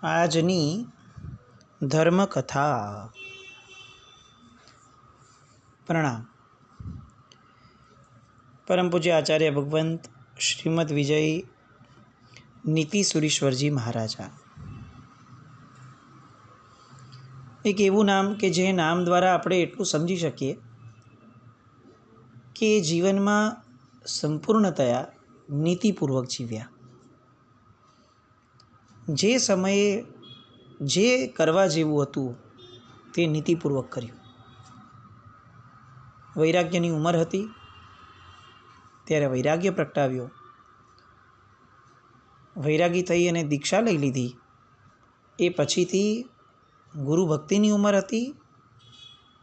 આજની ધર્મકથા. પ્રણામ. પરમ પૂજ્ય આચાર્ય ભગવંત શ્રીમદ વિજય નીતિ સુરીશ્વરજી મહારાજા. એક એવું નામ કે જે નામ દ્વારા આપણે એટલું સમજી શકીએ કે જીવનમાં સંપૂર્ણતયા નીતિપૂર્વક જીવ્યા. જે સમયે જે કરવા જેવું હતું તે નીતિપૂર્વક કર્યું. વૈરાગ્યની ઉંમર હતી ત્યારે વૈરાગ્ય પ્રગટાવ્યો. વૈરાગી થઈ અને દીક્ષા લઈ લીધી. એ પછીથી ગુરુ ભક્તિની ઉંમર હતી,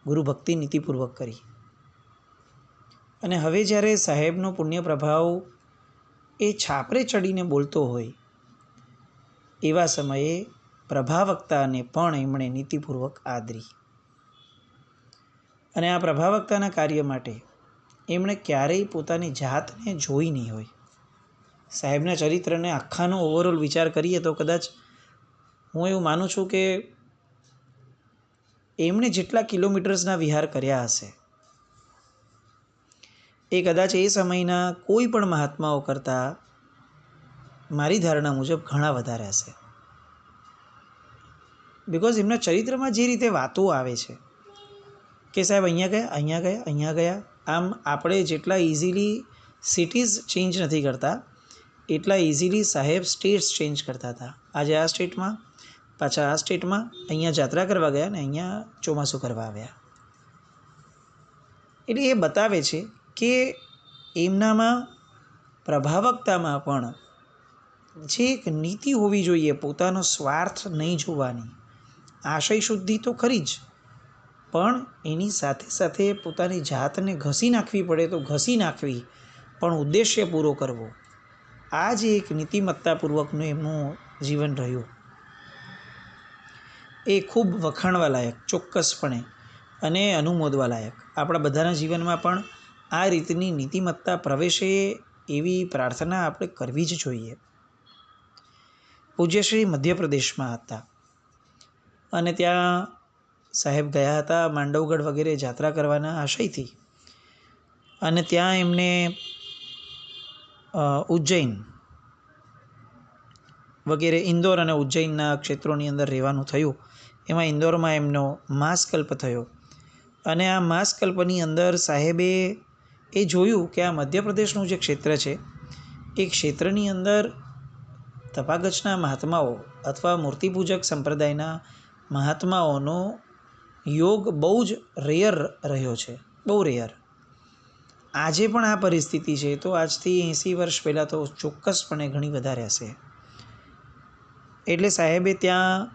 ગુરુ ભક્તિ નીતિપૂર્વક કરી. અને હવે જ્યારે સાહેબનો પુણ્ય પ્રભાવ એ છાપરે ચડીને બોલતો હોય એવા સમયે પ્રભાવક્તાને પણ એમણે નીતિપૂર્વક આદરી. અને આ પ્રભાવક્તાના કાર્ય માટે એમણે ક્યારેય પોતાની જાતને જોઈ નહીં હોય. સાહેબના ચરિત્રને આખાનો ઓવરઓલ વિચાર કરીએ તો કદાચ હું એવું માનું છું કે એમણે જેટલા કિલોમીટર્સના વિહાર કર્યા હશે એ કદાચ એ સમયના કોઈ પણ મહાત્માઓ કરતાં મારી ધારણા મુજબ ઘણા વધારે હશે. બિકોઝ એમના ચરિત્રમાં જે રીતે વાતો આવે છે કે સાહેબ અહીંયા ગયા, અહીંયા ગયા, અહીંયા ગયા. આમ આપણે જેટલા ઇઝીલી સિટીઝ ચેન્જ નથી કરતા એટલા ઇઝીલી સાહેબ સ્ટેટ્સ ચેન્જ કરતા હતા. આજે આ સ્ટેટમાં, પાછા આ સ્ટેટમાં, અહીંયા જાત્રા કરવા ગયા ને અહીંયા ચોમાસું કરવા આવ્યા. એટલે એ બતાવે છે કે એમનામાં પ્રભાવકતામાં પણ જે એક નીતિ હોવી જોઈએ, પોતાનો સ્વાર્થ નહીં જોવાની. આશય શુદ્ધિ તો ખરી જ, પણ એની સાથે સાથે પોતાની જાતને ઘસી નાખવી પડે તો ઘસી નાખવી, પણ ઉદ્દેશ્ય પૂરો કરવો. આ જે એક નીતિમત્તાપૂર્વકનું એમનું જીવન રહ્યું એ ખૂબ વખાણવા લાયક, ચોક્કસપણે, અને અનુમોદવા લાયક. આપણા બધાના જીવનમાં પણ આ રીતની નીતિમત્તા પ્રવેશે એવી પ્રાર્થના આપણે કરવી જ જોઈએ. પૂજ્યશ્રી મધ્યપ્રદેશમાં હતા અને ત્યાં સાહેબ ગયા હતા માંડવગઢ વગેરે જાત્રા કરવાના આશયથી. અને ત્યાં એમને ઉજ્જૈન વગેરે, ઇન્દોર અને ઉજ્જૈનના ક્ષેત્રોની અંદર રહેવાનું થયું. એમાં ઇન્દોરમાં એમનો માસકલ્પ થયો. અને આ માસકલ્પની અંદર સાહેબે એ જોયું કે આ મધ્યપ્રદેશનું જે ક્ષેત્ર છે એ ક્ષેત્રની અંદર તપાગચના મહાત્માઓ અથવા મૂર્તિપૂજક સંપ્રદાયના મહાત્માઓનો યોગ બહુ જ રેયર રહ્યો છે, બહુ રેયર. આજે પણ આ પરિસ્થિતિ છે તો આજથી 80 વર્ષ પહેલાં તો ચોક્કસપણે ઘણી વધારે હશે. એટલે સાહેબે ત્યાં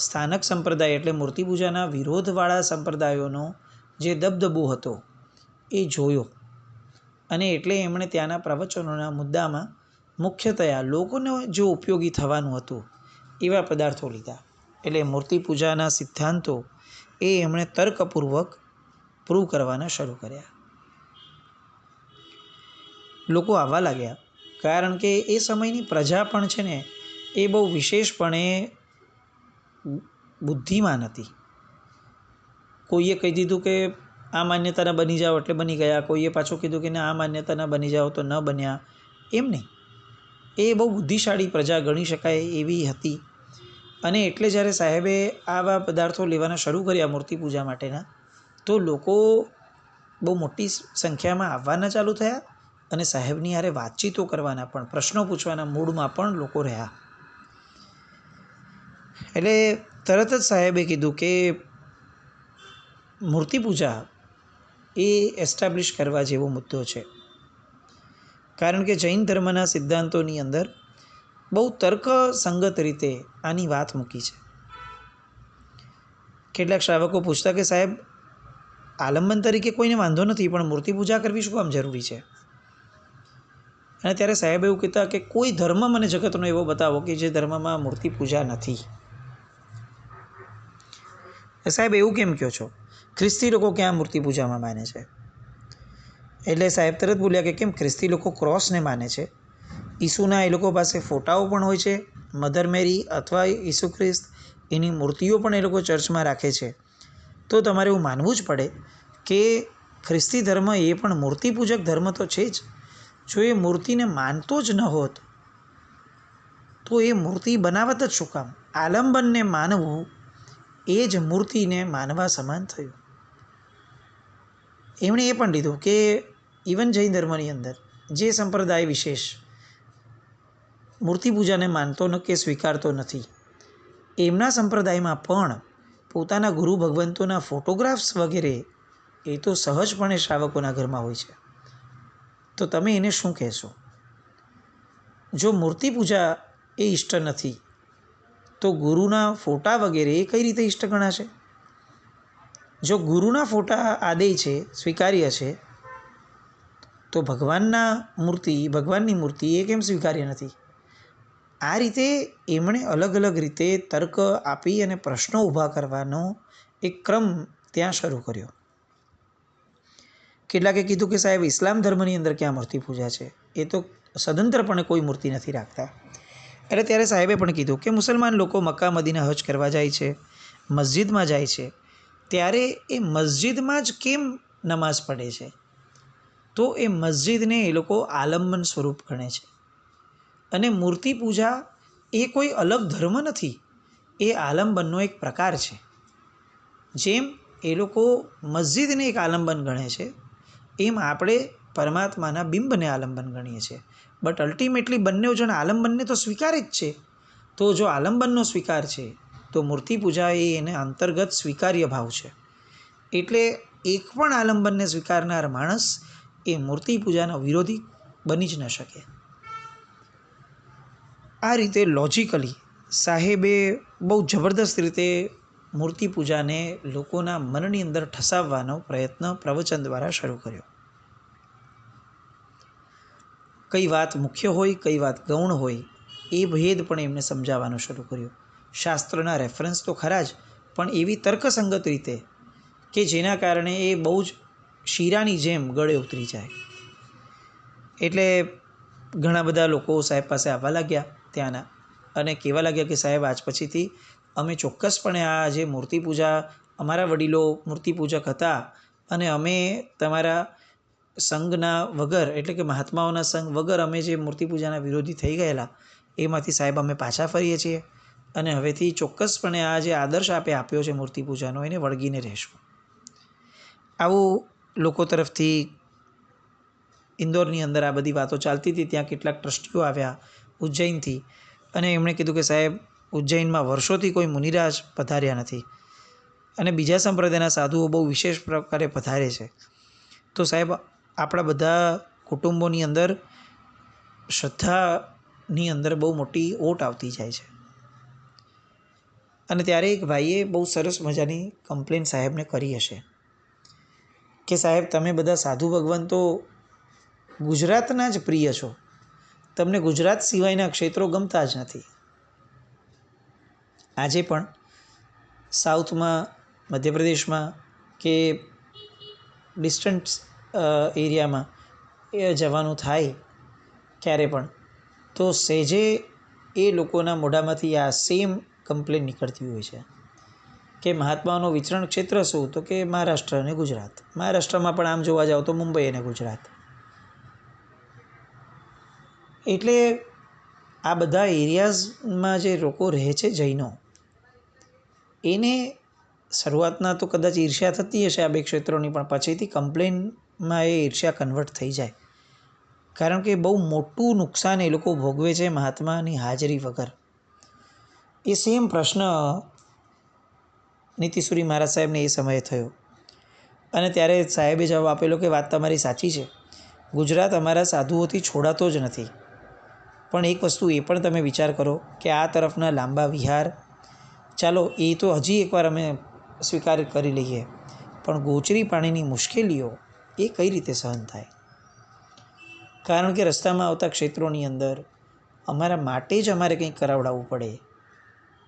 સ્થાનક સંપ્રદાય એટલે મૂર્તિપૂજાના વિરોધવાળા સંપ્રદાયોનો જે દબદબો હતો એ જોયો. અને એટલે એમણે ત્યાંના પ્રવચનોના મુદ્દામાં મુખ્યતયા લોકોને જો ઉપયોગી થવાનું હતું એવા પદાર્થો લીધા. એટલે મૂર્તિપૂજાના સિદ્ધાંતો એ એમણે તર્કપૂર્વક પ્રૂવ કરવાના શરૂ કર્યા. લોકો આવવા લાગ્યા કારણ કે એ સમયની પ્રજા પણ છે ને એ બહુ વિશેષપણે બુદ્ધિમાન હતી. કોઈએ કહી દીધું કે આ માન્યતાના બની જાઓ એટલે બની ગયા, કોઈએ પાછું કીધું કે ના આ માન્યતાના બની જાઓ તો ન બન્યા. એમ નહીં, એ બહુ બુદ્ધિશાળી પ્રજા ગણી શકાય એવી હતી. અને એટલે જ્યારે સાહેબે આવા પદાર્થો લેવાના શરૂ કર્યા મૂર્તિપૂજા માટેના, તો લોકો બહુ મોટી સંખ્યામાં આવવાના ચાલુ થયા. અને સાહેબની હારે વાતચીતો કરવાના પણ, પ્રશ્નો પૂછવાના મૂડમાં પણ લોકો રહ્યા. એટલે તરત જ સાહેબે કીધું કે મૂર્તિપૂજા એ એસ્ટાબ્લિશ કરવા જેવો મુદ્દો છે. કારણ કે જૈન ધર્મના સિદ્ધાંતોની અંદર બહુ તર્કસંગત રીતે આની વાત મૂકી છે. કેટલાક શ્રાવકો પૂછતા કે સાહેબ આલંબન તરીકે કોઈને વાંધો નથી, પણ મૂર્તિપૂજા કરવી શું કામ જરૂરી છે? અને ત્યારે સાહેબ એવું કહેતા કે કોઈ ધર્મ મને જગતનો એવો બતાવો કે જે ધર્મમાં મૂર્તિપૂજા નથી. સાહેબ એવું કેમ કહો છો? ખ્રિસ્તી લોકો ક્યાં મૂર્તિપૂજામાં માને છે? એટલે સાહેબ તરત બોલ્યા કે કેમ ખ્રિસ્તી લોકો ક્રોસને માને છે, ઈસુના એ લોકો પાસે ફોટાઓ પણ હોય છે, મધર મેરી અથવા ઈસુ ખ્રિસ્ત એની મૂર્તિઓ પણ એ લોકો ચર્ચમાં રાખે છે. તો તમારે એવું માનવું જ પડે કે ખ્રિસ્તી ધર્મ એ પણ મૂર્તિપૂજક ધર્મ તો છે જ. જો એ મૂર્તિને માનતો જ ન હોત તો એ મૂર્તિ બનાવત જ શું કામ? આલંબનને માનવું એ જ મૂર્તિને માનવા સમાન થયું. એમણે એ પણ લીધું કે ઇવન જૈન ધર્મની અંદર જે સંપ્રદાય વિશેષ મૂર્તિપૂજાને માનતો કે સ્વીકારતો નથી, એમના સંપ્રદાયમાં પણ પોતાના ગુરુ ભગવંતોના ફોટોગ્રાફ્સ વગેરે એ તો સહજપણે શ્રાવકોના ઘરમાં હોય છે. તો તમે એને શું કહેશો? જો મૂર્તિપૂજા એ ઇષ્ટ નથી તો ગુરુના ફોટા વગેરે એ કઈ રીતે ઇષ્ટ ગણાશે? જો ગુરુના ફોટા આદેય છે, સ્વીકાર્ય છે, તો ભગવાનની મૂર્તિ એ કેમ સ્વીકાર્ય નથી? આ રીતે એમણે અલગ અલગ રીતે તર્ક આપી અને પ્રશ્નો ઊભા કરવાનો એક ક્રમ ત્યાં શરૂ કર્યો. કેટલાકે કીધું કે સાહેબ ઇસ્લામ ધર્મની અંદર ક્યાં મૂર્તિ પૂજા છે? એ તો સ્વતંત્રપણે કોઈ મૂર્તિ નથી રાખતા. એટલે ત્યારે સાહેબે પણ કીધું કે મુસલમાન લોકો મક્કા મદીના હજ કરવા જાય છે, મસ્જિદમાં જાય છે, ત્યારે એ મસ્જિદમાં જ કેમ નમાઝ પઢે છે? તો એ મસ્જિદને એ લોકો આલંબન સ્વરૂપ ગણે છે. અને મૂર્તિ પૂજા એ કોઈ અલગ ધર્મ નથી, એ આલંબનનો એક પ્રકાર છે. જેમ એ લોકો મસ્જિદને એક આલંબન ગણે છે, એમ આપણે પરમાત્માના બિંબને આલંબન ગણીએ છીએ. બટ અલ્ટિમેટલી બંને જણ આલંબનને તો સ્વીકારે જ છે. તો જો આલંબનનો સ્વીકાર છે તો મૂર્તિ પૂજા એ એને અંતર્ગત સ્વીકાર્ય ભાવ છે. એટલે એક પણ આલંબનને સ્વીકારનાર માણસ એ મૂર્તિ પૂજાનો વિરોધી બની જ ન શકે. આ રીતે લોજિકલી સાહેબે બહુ જબરદસ્ત રીતે મૂર્તિ પૂજાને લોકોના મનની અંદર ઠસાવવાનો પ્રયત્ન પ્રવચન દ્વારા શરૂ કર્યો. કઈ વાત મુખ્ય હોય, કઈ વાત ગૌણ હોય, એ ભેદ પણ એમને સમજાવવાનું શરૂ કર્યું. શાસ્ત્રના રેફરન્સ તો ખરા જ, પણ એવી તર્કસંગત રીતે કે જેના કારણે એ બહુ જ શીરાની જેમ ગળે ઉતરી જાય. એટલે ઘણા બધા લોકો સાહેબ પાસે આવવા લાગ્યા ત્યાંના, અને કહેવા લાગ્યા કે સાહેબ આજ પછીથી અમે ચોક્કસપણે આ જે મૂર્તિ પૂજા, અમારા વડીલો મૂર્તિપૂજક હતા અને અમે તમારા સંઘના વગર, એટલે કે મહાત્માઓના સંઘ વગર અમે જે મૂર્તિપૂજાના વિરોધી થઈ ગયેલા, એમાંથી સાહેબ અમે પાછા ફરીએ છીએ અને હવેથી ચોક્કસપણે આ જે આદર્શ આપે આપ્યો છે મૂર્તિપૂજાનો, એને વળગીને રહેશું. આવું લોકો તરફથી ઇન્દોરની અંદર આ બધી વાતો ચાલતી હતી. ત્યાં કેટલાક ટ્રસ્ટીઓ આવ્યા ઉજ્જૈનથી, અને એમણે કીધું કે સાહેબ ઉજ્જૈનમાં વર્ષોથી કોઈ મુનિરાજ પધાર્યા નથી અને બીજા સંપ્રદાયના સાધુઓ બહુ વિશેષ પ્રકારે પધારે છે. તો સાહેબ આપણા બધા કુટુંબોની અંદર શ્રદ્ધાની અંદર બહુ મોટી ઓટ આવતી જાય છે. અને ત્યારે એક ભાઈએ બહુ સરસ મજાની કમ્પ્લેન સાહેબને કરી હશે કે સાહેબ તમે બધા સાધુ ભગવંતો ગુજરાતના જ પ્રિય છો, તમને ગુજરાત સિવાયના ક્ષેત્રો ગમતા જ નથી. આજે પણ સાઉથમાં, મધ્યપ્રદેશમાં કે ડિસ્ટન્ટ એરિયામાં એ જવાનું થાય ક્યારે પણ, તો સહેજે એ લોકોના મોઢામાંથી આ સેમ કમ્પ્લેન નીકળતી હોય છે કે મહાત્માઓનું વિચરણ ક્ષેત્ર શું? તો કે મહારાષ્ટ્ર અને ગુજરાત. મહારાષ્ટ્રમાં પણ આમ જોવા જાઓ તો મુંબઈ અને ગુજરાત. એટલે આ બધા એરિયાઝમાં જે લોકો રહે છે જૈનો, એને શરૂઆતના તો કદાચ ઈર્ષ્યા થતી હશે આ બે ક્ષેત્રોની, પણ પછીથી કમ્પ્લેનમાં એ ઈર્ષ્યા કન્વર્ટ થઈ જાય. કારણ કે બહુ મોટું નુકસાન એ લોકો ભોગવે છે મહાત્માની હાજરી વગર. એ સેમ પ્રશ્ન નીતિસુરી મહારાજ સાહેબને એ સમયે થયો, અને ત્યારે સાહેબે જવાબ આપેલો કે વાત તમારી સાચી છે, ગુજરાત અમારા સાધુઓથી છોડાતો જ નથી. પણ એક વસ્તુ એ પણ તમે વિચાર કરો કે આ તરફના લાંબા વિહાર, ચાલો એ તો હજી એકવાર અમે સ્વીકાર કરી લઈએ, પણ ગોચરી પાણીની મુશ્કેલીઓ એ કઈ રીતે સહન થાય? કારણ કે રસ્તામાં આવતા ક્ષેત્રોની અંદર અમારા માટે જ અમારે કંઈક કરાવડાવવું પડે,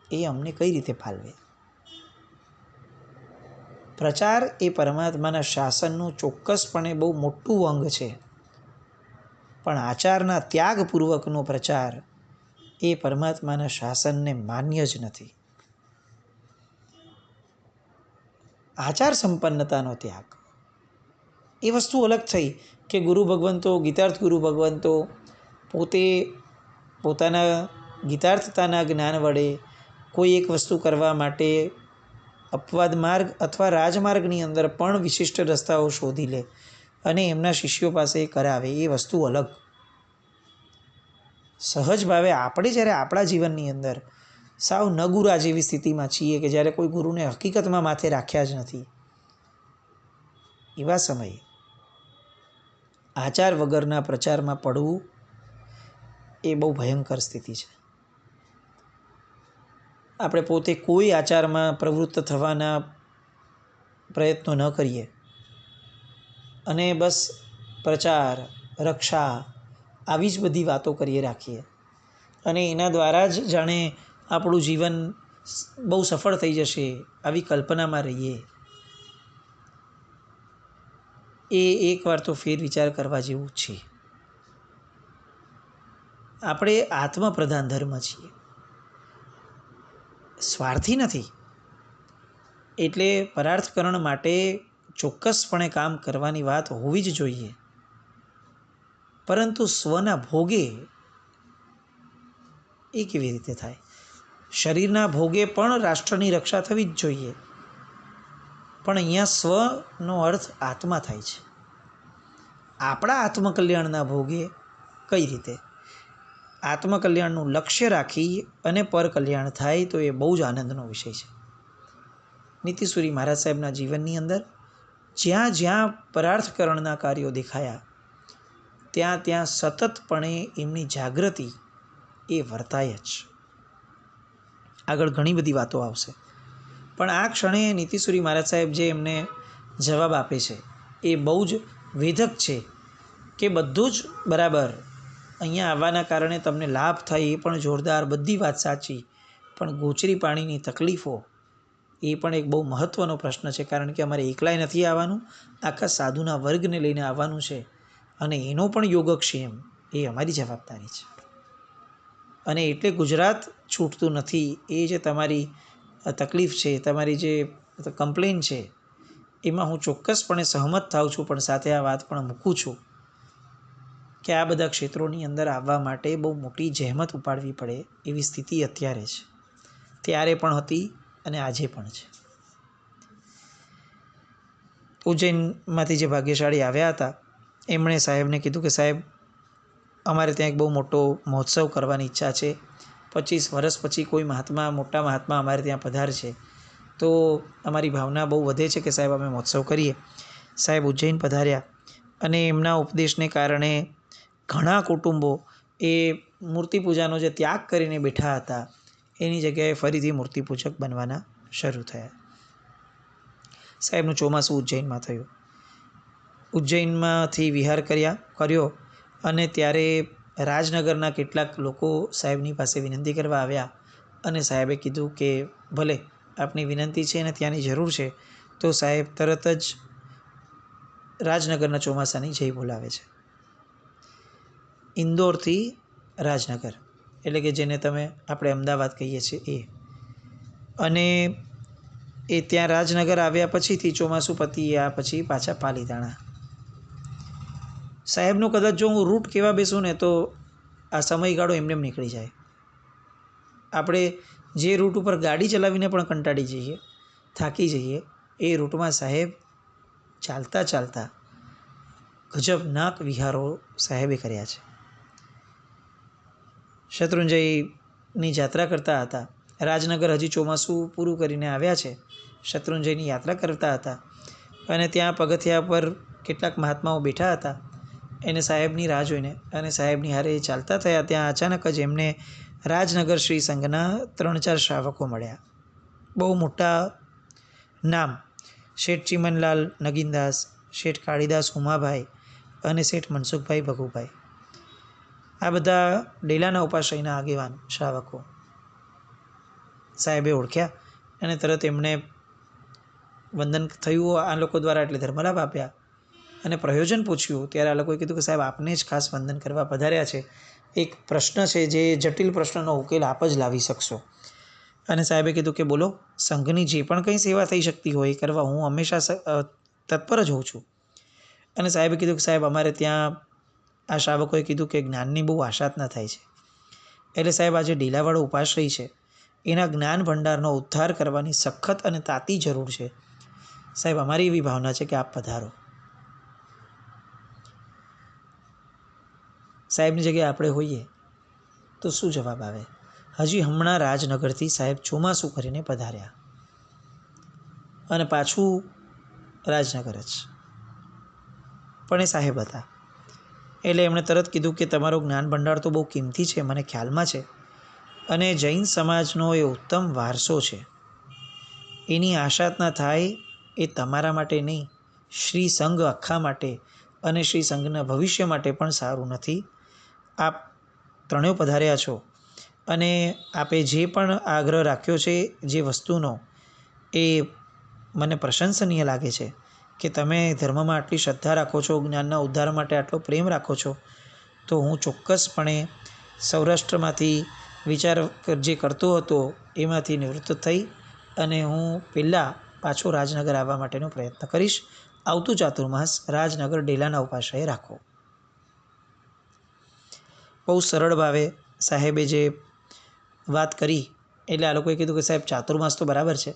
એ અમને કઈ રીતે ફાલવે? પ્રચાર એ પરમાત્માના શાસનનું ચોક્કસપણે બહુ મોટું અંગ છે, પણ આચારના ત્યાગપૂર્વકનો પ્રચાર એ પરમાત્માના શાસનને માન્ય જ નથી. આચાર સંપન્નતાનો ત્યાગ એ વસ્તુ અલગ થઈ કે ગુરુ ભગવંતો, ગીતાર્થ ગુરુ ભગવંતો પોતે પોતાના ગીતાર્થતાના જ્ઞાન વડે કોઈ એક વસ્તુ કરવા માટે અપવાદ માર્ગ અથવા રાજમાર્ગની અંદર પણ વિશિષ્ટ રસ્તાઓ શોધી લે અને એમના શિષ્યો પાસે કરાવે, એ વસ્તુ અલગ. સહજ ભાવે આપણે જ્યારે આપણા જીવનની અંદર સાવ નગુરા જેવી સ્થિતિમાં છીએ કે જ્યારે કોઈ ગુરુને હકીકતમાં માથે રાખ્યા જ નથી, એવા સમયે આચાર વગરના પ્રચારમાં પડવું એ બહુ ભયંકર સ્થિતિ છે. આપણે પોતે કોઈ આચારમાં પ્રવૃત્ત થવાના પ્રયત્નો ન કરીએ અને બસ પ્રચાર, રક્ષા આવી જ બધી વાતો કરીએ રાખીએ અને એના દ્વારા જ જાણે આપણું જીવન બહુ સફળ થઈ જશે આવી કલ્પનામાં રહીએ, એ એકવાર તો ફેર વિચાર કરવા જેવું છે. આપણે આત્મપ્રધાન ધર્મ છીએ, સ્વાર્થી નથી. એટલે પરાર્થકરણ માટે ચોક્કસપણે કામ કરવાની વાત હોવી જ જોઈએ, પરંતુ સ્વના ભોગે એ કેવી રીતે થાય? શરીરના ભોગે પણ રાષ્ટ્રની રક્ષા થવી જ જોઈએ, પણ અહીંયા સ્વનો અર્થ આત્મા થાય છે. આપણા આત્મકલ્યાણના ભોગે કઈ રીતે? આત્મકલ્યાણનું લક્ષ્ય રાખી અને પરકલ્યાણ થાય તો એ બહુ જ આનંદનો વિષય છે. નીતિસુરી મહારાજ સાહેબના જીવનની અંદર જ્યાં જ્યાં પરાર્થકરણના કાર્યો દેખાયા ત્યાં ત્યાં સતતપણે એમની જાગૃતિ એ વર્તાય જ. આગળ ઘણી બધી વાતો આવશે, પણ આ ક્ષણે નીતિસુરી મહારાજ સાહેબ જે એમને જવાબ આપે છે એ બહુ જ વેધક છે કે બધું જ બરાબર, અહીંયા આવવાના કારણે તમને લાભ થાય એ પણ જોરદાર, બધી વાત સાચી, પણ ગોચરી પાણીની તકલીફો એ પણ એક બહુ મહત્ત્વનો પ્રશ્ન છે, કારણ કે અમારે એકલાય નથી આવવાનું, આખા સાધુના વર્ગને લઈને આવવાનું છે અને એનો પણ યોગક્ષેમ એ અમારી જવાબદારી છે. અને એટલે ગુજરાત છૂટતું નથી. એ જે તમારી તકલીફ છે, તમારી જે કમ્પ્લેન છે, એમાં હું ચોક્કસપણે સહમત થાઉં છું, પણ સાથે આ વાત પણ મૂકું છું કે આ બધા ક્ષેત્રોની અંદર આવવા માટે બહુ મોટી જહેમત ઉપાડવી પડે એવી સ્થિતિ અત્યારે છે, ત્યારે પણ હતી અને આજે પણ છે. ઉજ્જૈનમાંથી જે ભાગ્યશાળી આવ્યા હતા એમણે સાહેબને કીધું કે સાહેબ, અમારે ત્યાં એક બહુ મોટો મહોત્સવ કરવાની ઈચ્છા છે, 25 વર્ષ પછી કોઈ મહાત્મા, મોટા મહાત્મા અમારે ત્યાં પધારશે, તો અમારી ભાવના બહુ વધે છે કે સાહેબ અમે મહોત્સવ કરીએ. સાહેબ ઉજ્જૈન પધાર્યા અને એમના ઉપદેશને કારણે ઘણા કુટુંબો એ મૂર્તિ પૂજાનો જે ત્યાગ કરીને બેઠા હતા એની જગ્યાએ ફરીથી મૂર્તિપૂજક બનવાના શરૂ થયા. સાહેબનું ચોમાસું ઉજ્જૈનમાં થયું. ઉજ્જૈનમાંથી વિહાર કર્યો અને ત્યારે રાજનગરના કેટલાક લોકો સાહેબની પાસે વિનંતી કરવા આવ્યા અને સાહેબે કીધું કે ભલે આપની વિનંતી છે અને ત્યાંની જરૂર છે, તો સાહેબ તરત જ રાજનગરના ચોમાસાની જય બોલાવે છે. ઇન્દોરથી રાજનગર, એટલે કે જેને આપણે અમદાવાદ કહીએ છીએ એ, અને એ ત્યાં રાજનગર આવ્યા પછીથી ચોમાસું પતી પછી પાછા પાલીતાણા. સાહેબનો કદાચ જો હું રૂટ કહેવા બેસું ને તો આ સમયગાળો એમને નીકળી જાય. આપણે જે રૂટ ઉપર ગાડી ચલાવીને પણ કંટાળી જઈએ, થાકી જઈએ, એ રૂટમાં સાહેબ ચાલતા ચાલતા ગજબનાક વિહારો સાહેબે કર્યા છે. શત્રુંજયની યાત્રા કરતા હતા. રાજનગર હજી ચોમાસું પૂરું કરીને આવ્યા છે, શત્રુંજયની યાત્રા કરતા હતા અને ત્યાં પગથિયા પર કેટલાક મહાત્માઓ બેઠા હતા એને સાહેબની રાહ જોઈને, અને સાહેબની હારે ચાલતા થયા. ત્યાં અચાનક જ એમને રાજનગર શ્રી સંઘના 3-4 શ્રાવકો મળ્યા. બહુ મોટા નામ, શેઠ ચિમનલાલ નગીનદાસ, શેઠ કાળીદાસ ઉમાભાઈ અને શેઠ મનસુખભાઈ ભગુભાઈ, આ બધા ડેલાના ઉપાશ્રયના આગેવાન શ્રાવકો. સાહેબે ઓળખ્યા અને તરત એમણે વંદન થયું આ લોકો દ્વારા, એટલે ધર્મલાભ આપ્યા અને પ્રયોજન પૂછ્યું. ત્યારે આ લોકોએ કીધું કે સાહેબ આપને જ ખાસ વંદન કરવા પધાર્યા છે, એક પ્રશ્ન છે જે જટિલ પ્રશ્નનો ઉકેલ આપ જ લાવી શકશો. અને સાહેબે કીધું કે બોલો, સંઘની જે પણ કંઈ સેવા થઈ શકતી હોય એ કરવા હું હંમેશા તત્પર જ હોઉં છું. અને સાહેબે કીધું કે સાહેબ અમારે ત્યાં આ શ્રાવકોએ કીધું કે જ્ઞાનની બહુ આશાતના થાય છે. એટલે સાહેબ આજે ઢીલાવાળો ઉપાશ્રય છે એના જ્ઞાન ભંડારનો ઉદ્ધાર કરવાની સખત અને તાતી જરૂર છે. સાહેબ અમારી એવી ભાવના છે કે આપ પધારો. સાહેબની જગ્યાએ આપણે હોઈએ તો શું જવાબ આવે? હજી હમણાં રાજનગરથી સાહેબ ચોમાસું કરીને પધાર્યા અને પાછું રાજનગર જ. પણ એ સાહેબ હતા એટલે એમણે તરત કીધું કે તમારો જ્ઞાન ભંડાર તો બહુ કિંમતી છે, મને ખ્યાલમાં છે, અને જૈન સમાજનો એ ઉત્તમ વારસો છે. એની આશાત ના થાય એ તમારા માટે નહીં, શ્રી સંઘ આખા માટે અને શ્રી સંઘના ભવિષ્ય માટે પણ સારું નથી. આપ ત્રણેય પધાર્યા છો અને આપે જે પણ આગ્રહ રાખ્યો છે જે વસ્તુનો, એ મને પ્રશંસનીય લાગે છે કે તમે ધર્મમાં આટલી શ્રદ્ધા રાખો છો, જ્ઞાનના ઉદ્ધાર માટે આટલો પ્રેમ રાખો છો. તો હું ચોક્કસપણે સૌરાષ્ટ્રમાંથી વિચાર જે કરતો હતો એમાંથી નિવૃત્ત થઈ અને હું પહેલાં પાછો રાજનગર આવવા માટેનો પ્રયત્ન કરીશ. આવતું ચાતુર્માસ રાજનગર ડેલાના ઉપાશ્રયે રાખો. બહુ સરળ ભાવે સાહેબે જે વાત કરી એટલે આ લોકોએ કીધું કે સાહેબ ચાતુર્માસ તો બરાબર છે,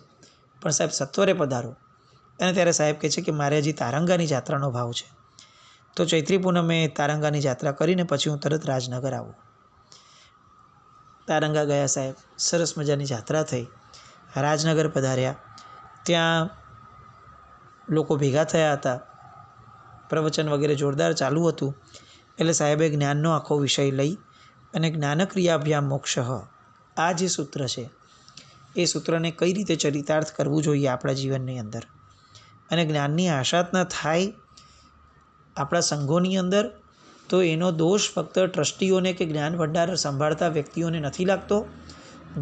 પણ સાહેબ સત્વરે પધારો. અને ત્યારે સાહેબ કહે છે કે મારે હજી તારંગાની જાત્રાનો ભાવ છે, તો ચૈત્રી પૂનમે તારંગાની જાત્રા કરીને પછી હું તરત રાજનગર આવું. તારંગા ગયા સાહેબ, સરસ મજાની જાત્રા થઈ, રાજનગર પધાર્યા. ત્યાં લોકો ભેગા થયા હતા, પ્રવચન વગેરે જોરદાર ચાલુ હતું. એટલે સાહેબે જ્ઞાનનો આખો વિષય લઈ અને જ્ઞાનક્રિયાભ્યામ મોક્ષ, આ જે સૂત્ર છે એ સૂત્રને કઈ રીતે ચરિતાર્થ કરવું જોઈએ આપણા જીવનની અંદર, અને જ્ઞાનની આશાત ન થાય આપણા સંઘોની અંદર, તો એનો દોષ ફક્ત ટ્રસ્ટીઓને કે જ્ઞાન ભંડાર સંભાળતા વ્યક્તિઓને નથી લાગતો.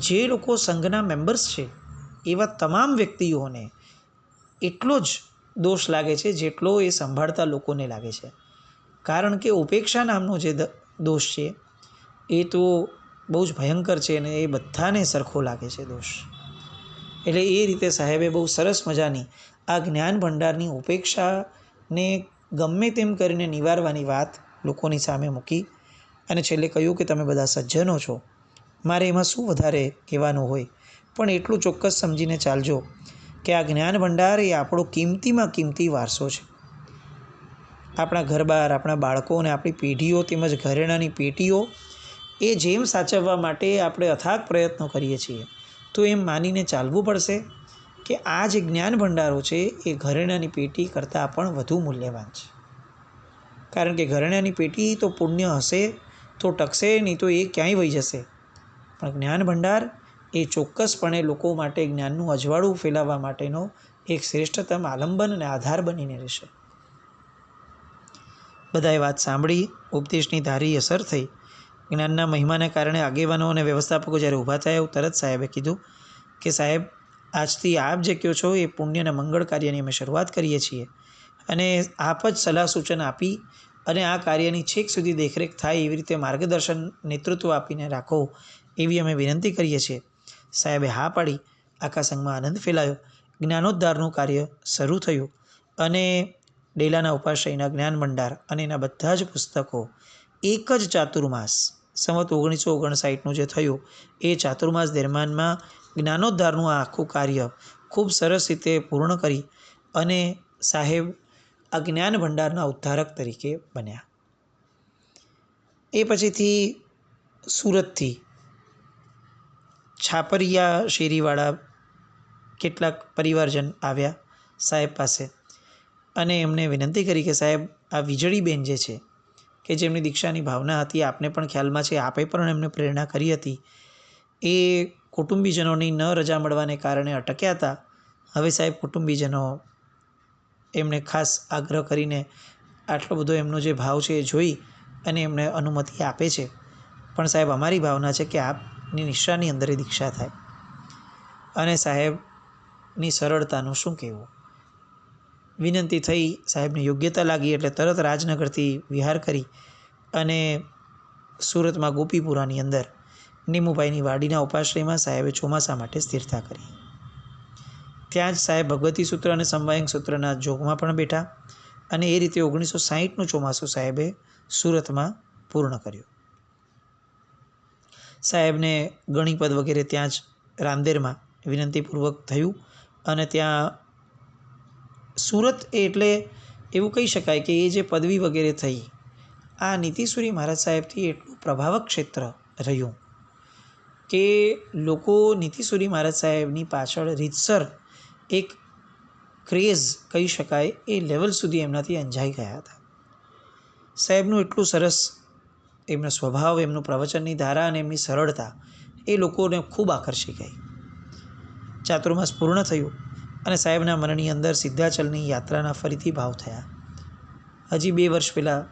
જે લોકો સંઘના મેમ્બર્સ છે એવા તમામ વ્યક્તિઓને એટલો જ દોષ લાગે છે જેટલો એ સંભાળતા લોકોને લાગે છે. કારણ કે ઉપેક્ષા નામનો જે દોષ છે એ તો બહુ જ ભયંકર છે અને એ બધાને સરખો લાગે છે દોષ. એટલે એ રીતે સાહેબે બહુ સરસ મજાની આ જ્ઞાન ભંડારની ઉપેક્ષાને ગમે તેમ કરીને નિવારવાની વાત લોકોની સામે મૂકી અને છેલ્લે કહ્યું કે તમે બધા સજ્જનો છો, મારે એમાં શું વધારે કહેવાનું હોય, પણ એટલું ચોક્કસ સમજીને ચાલજો કે આ જ્ઞાન ભંડાર એ આપણો કિંમતીમાં કિંમતી વારસો છે. આપણા ઘરબાર, આપણા બાળકો અને આપણી પેઢીઓ તેમજ ઘરેણાની પેટીઓ એ જેમ સાચવવા માટે આપણે અથાગ પ્રયત્નો કરીએ છીએ, તો એમ માનીને ચાલવું પડશે કે આ જે જ્ઞાન ભંડારો છે એ ઘરેણાની પેટી કરતાં પણ વધુ મૂલ્યવાન છે. કારણ કે ઘરેણાની પેટી તો પુણ્ય હશે તો ટકશે, નહીં તો એ ક્યાંય વહી જશે. પણ જ્ઞાન ભંડાર એ ચોક્કસપણે લોકો માટે જ્ઞાનનું અજવાળું ફેલાવવા માટેનો એક શ્રેષ્ઠતમ આલંબન અને આધાર બનીને રહેશે. બધાએ વાત સાંભળી, ઉપદેશની ધારી અસર થઈ. જ્ઞાનના મહિમાને કારણે આગેવાનો અને વ્યવસ્થાપકો જ્યારે ઊભા થયા એવું તરત સાહેબે કીધું કે સાહેબ, આજથી આપ જે કહો છો એ પુણ્ય અને મંગળ કાર્યની અમે શરૂઆત કરીએ છીએ અને આપ જ સલાહ સૂચન આપી અને આ કાર્યની છેક સુધી દેખરેખ થાય એવી રીતે માર્ગદર્શન, નેતૃત્વ આપીને રાખો એવી અમે વિનંતી કરીએ છીએ. સાહેબે હા પાડી. આખા સંઘમાં આનંદ ફેલાયો. જ્ઞાનોદ્ધારનું કાર્ય શરૂ થયું અને ડેલાના ઉપાશ્રયના જ્ઞાન ભંડાર અને એના બધા જ પુસ્તકો એક જ ચાતુર્માસ સંવત 1959નું જે થયું એ ચાતુર્માસ દરમિયાનમાં જ્ઞાનોદ્ધારનું આ આખું કાર્ય ખૂબ સરસ રીતે પૂર્ણ કરી અને સાહેબ આ જ્ઞાન ભંડારના ઉદ્ધારક તરીકે બન્યા. એ પછીથી સુરતથી છાપરિયા શેરીવાળા કેટલાક પરિવારજન આવ્યા સાહેબ પાસે અને એમને વિનંતી કરી કે સાહેબ, આ વીજળીબેન જે છે કે જેમની દીક્ષાની ભાવના હતી, આપને પણ ખ્યાલમાં છે, આપે પણ એમને પ્રેરણા કરી હતી, એ કુટુંબીજનોની ન રજા મળવાને કારણે અટક્યા હતા. હવે સાહેબ કુટુંબીજનો એમને ખાસ આગ્રહ કરીને આટલો બધો એમનો જે ભાવ છે એ જોઈ અને એમને અનુમતિ આપે છે. પણ સાહેબ અમારી ભાવના છે કે આપની નિષ્ઠાની અંદર એ દીક્ષા થાય. અને સાહેબની સરળતાનું શું કહેવું. વિનંતી થઈ, સાહેબની યોગ્યતા લાગી એટલે તરત રાજનગરથી વિહાર કરી અને સુરતમાં ગોપીપુરાની અંદર નીમુભાઈની વાડીના ઉપાશ્રયમાં સાહેબે ચોમાસા માટે સ્થિરતા કરી. ત્યાં જ સાહેબ ભગવતી સૂત્ર અને સમવાયંગ સૂત્રના જોગમાં પણ બેઠા અને એ રીતે 1960નું ચોમાસું સાહેબે સુરતમાં પૂર્ણ કર્યું. સાહેબને ગણીપદ વગેરે ત્યાં જ રાંદેરમાં વિનંતીપૂર્વક થયું અને ત્યાં સુરત એટલે એવું કહી શકાય કે એ જે પદવી વગેરે થઈ આ નીતિસુરી મહારાજ સાહેબથી એટલું પ્રભાવક ક્ષેત્ર રહ્યું કે લોકો નીતિસુરી મહારાજ સાહેબની પાછળ રીતસર એક ક્રેઝ કહી શકાય એ લેવલ સુધી એમનાથી અંજાઈ ગયા હતા. સાહેબનું એટલું સરસ એમનો સ્વભાવ, એમનું પ્રવચનની ધારા અને એમની સરળતા એ લોકોને ખૂબ આકર્ષી ગઈ. ચાતુર્માસ પૂર્ણ થયું અને સાહેબના મનની અંદર સિદ્ધાચલની યાત્રાના ફરીથી ભાવ થયા. હજી 2 વર્ષ પહેલાં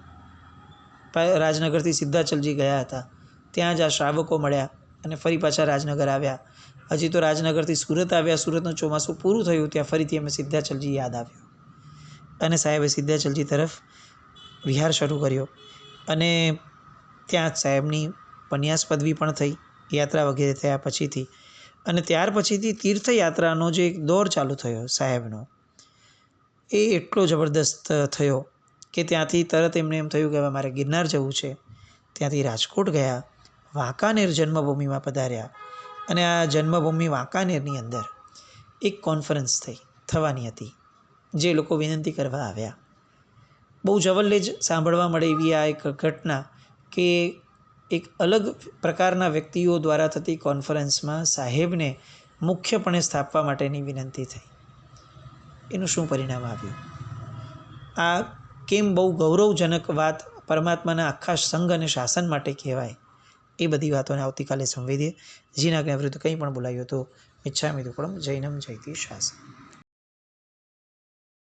રાજનગરથી સિદ્ધાચલજી ગયા હતા. ત્યાં જ આ શ્રાવકો મળ્યા અને ફરી પાછા રાજનગર આવ્યા. હજી તો રાજનગરથી સુરત આવ્યા. સુરતનું ચોમાસું પૂરું થયું ત્યાં ફરીથી એમને સિદ્ધાચલજી યાદ આવ્યો અને સાહેબે સિદ્ધાચલજી તરફ વિહાર શરૂ કર્યો અને ત્યાં જ સાહેબની પન્યાસ પદવી પણ થઈ યાત્રા વગેરે થયા પછીથી. અને ત્યાર પછીથી તીર્થયાત્રાનો જે એક દોર ચાલુ થયો સાહેબનો એ એટલો જબરદસ્ત થયો કે ત્યાંથી તરત એમને એમ થયું કે હવે મારે ગિરનાર જવું છે. ત્યાંથી રાજકોટ ગયા, વાંકાનેર જન્મભૂમિમાં પધાર્યા અને આ જન્મભૂમિ વાંકાનેરની અંદર એક કોન્ફરન્સ થવાની હતી જે લોકો વિનંતી કરવા આવ્યા. બહુ જવલ્લે જ સાંભળવા મળે એવી આ એક ઘટના કે એક અલગ પ્રકારના વ્યક્તિઓ દ્વારા થતી કોન્ફરન્સમાં સાહેબને મુખ્યપણે સ્થાપવા માટેની વિનંતી થઈ. એનું શું પરિણામ આવ્યું? આ કેમ બહુ ગૌરવજનક વાત પરમાત્માના આખા સંઘ અને શાસન માટે કહેવાય એ બધી વાતોને આવતીકાલે સંવેદીએ. જીના જ્ઞાવૃત્ત કંઈ પણ બોલાયું તો મિચ્છામિ દુક્કડમ જૈનમ જયતિ શાસન.